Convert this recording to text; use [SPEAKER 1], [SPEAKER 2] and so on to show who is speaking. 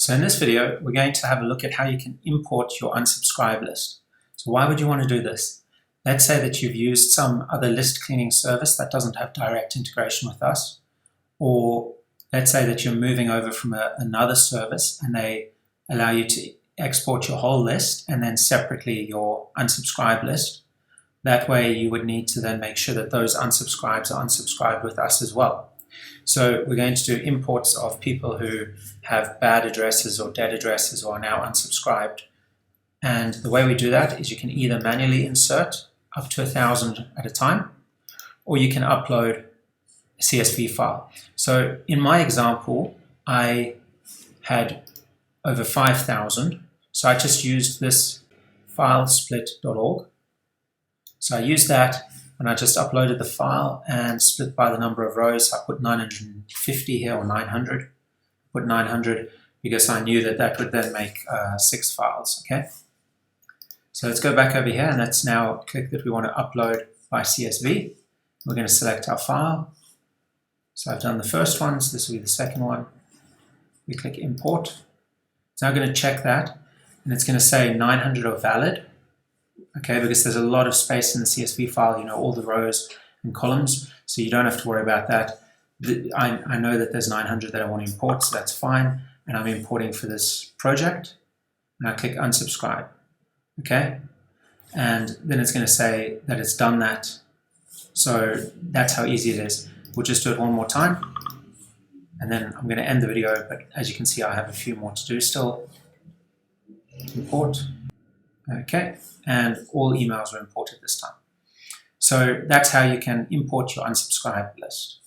[SPEAKER 1] So in this video, we're going to have a look at how you can import your unsubscribe list. So why would you want to do this? Let's say that you've used some other list cleaning service that doesn't have direct integration with us, or let's say that you're moving over from another service and they allow you to export your whole list and then separately your unsubscribe list. That way you would need to then make sure that those unsubscribes are unsubscribed with us as well. So we're going to do imports of people who have bad addresses or dead addresses or are now unsubscribed. And the way we do that is you can either manually insert up to 1,000 at a time, or you can upload a CSV file. So in my example, I had over 5,000. So I just used this filesplit.org. So I used that and I just uploaded the file and split by the number of rows. I put 950 here, or 900. I put 900 because I knew that that would then make 6 files, okay? So let's go back over here and let's now click that we want to upload by CSV. We're going to select our file. So I've done the first one, so this will be the second one. We click import. It's now going to check that and it's going to say 900 are valid. Okay, because there's a lot of space in the CSV file, you know, all the rows and columns, so you don't have to worry about that. I know that there's 900 that I want to import, so that's fine, and I'm importing for this project, and I click unsubscribe, okay? And then it's going to say that it's done that, so that's how easy it is. We'll just do it one more time, and then I'm going to end the video, but as you can see, I have a few more to do still. Import. Okay, and all emails are imported this time. So that's how you can import your unsubscribed list.